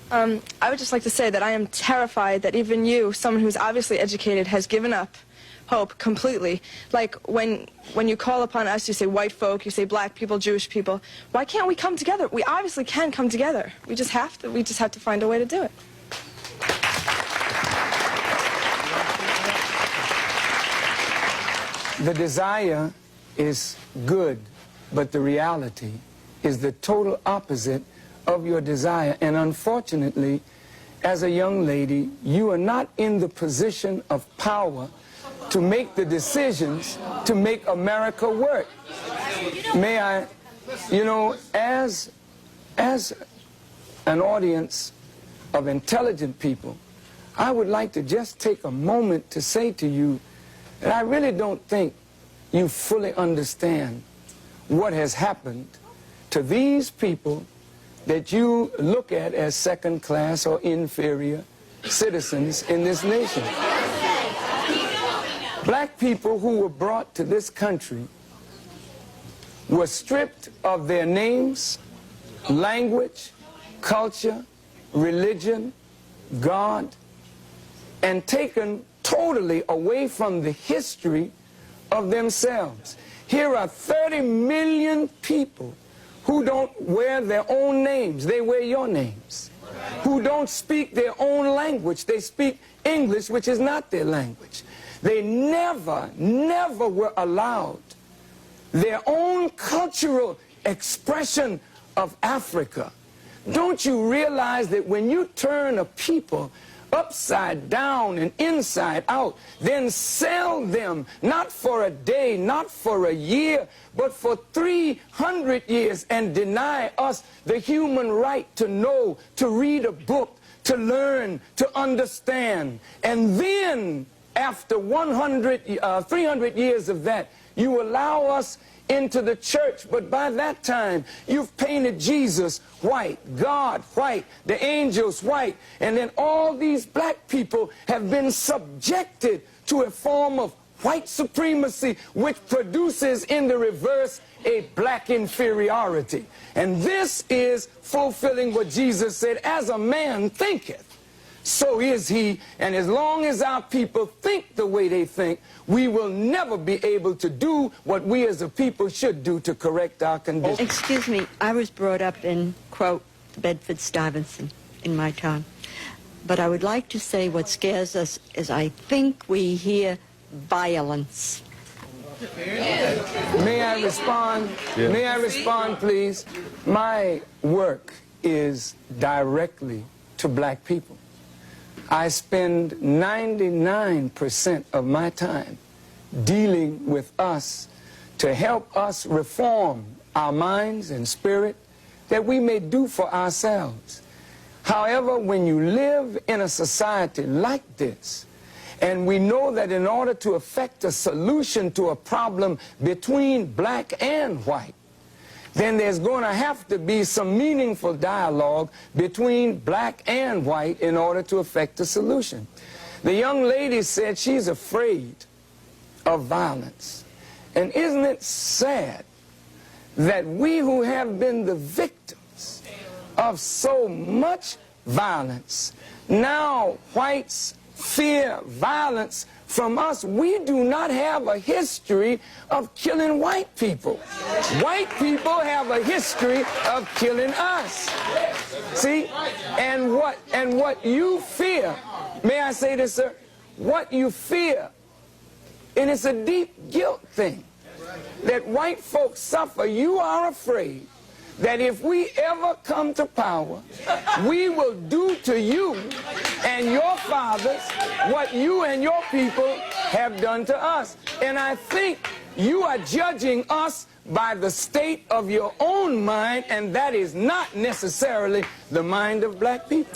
I would just like to say that I am terrified that even you, someone who's obviously educated, has given up hope completely. Like when you call upon us, you say white folk, you say black people, Jewish people. Why can't we come together? We obviously can come together. We just have to. We just have to find a way to do it. The desire is good, but the reality is the total opposite of your desire. And unfortunately, as a young lady, you are not in the position of power to make the decisions to make America work. May I, you know, as an audience of intelligent people, I would like to just take a moment to say to you that I really don't think you fully understand what has happened to these people that you look at as second-class or inferior citizens in this nation. Black people who were brought to this country were stripped of their names, language, culture, religion, God, and taken totally away from the history of themselves. Here are 30 million people who don't wear their own names, they wear your names. Who don't speak their own language, they speak English, which is not their language. They never were allowed their own cultural expression of Africa. Don't you realize that when you turn a people upside down and inside out, then sell them not for a day, not for a year, but for 300 years, and deny us the human right to know, to read a book, to learn, to understand. And then after 300 years of that, you allow us into the church, but by that time you've painted Jesus white, God white, the angels white, and then all these black people have been subjected to a form of white supremacy, which produces in the reverse a black inferiority. And this is fulfilling what Jesus said, as a man thinketh, so is he. And as long as our people think the way they think, we will never be able to do what we as a people should do to correct our condition. Excuse me, I was brought up in, quote, Bedford-Stuyvesant in my time. But I would like to say what scares us is I think we hear violence. May I respond? Yeah. May I respond, please? My work is directly to black people. I spend 99% of my time dealing with us to help us reform our minds and spirit that we may do for ourselves. However, when you live in a society like this, and we know that in order to effect a solution to a problem between black and white, then there's going to have to be some meaningful dialogue between black and white in order to effect a solution. The young lady said she's afraid of violence. And isn't it sad that we who have been the victims of so much violence, now whites fear violence from us? We do not have a history of killing white people. White people have a history of killing us. See? And what you fear, may I say this, sir? What you fear, and it's a deep guilt thing, that white folks suffer. You are afraid that if we ever come to power, we will do to you and your fathers what you and your people have done to us. And I think you are judging us by the state of your own mind, and that is not necessarily the mind of black people.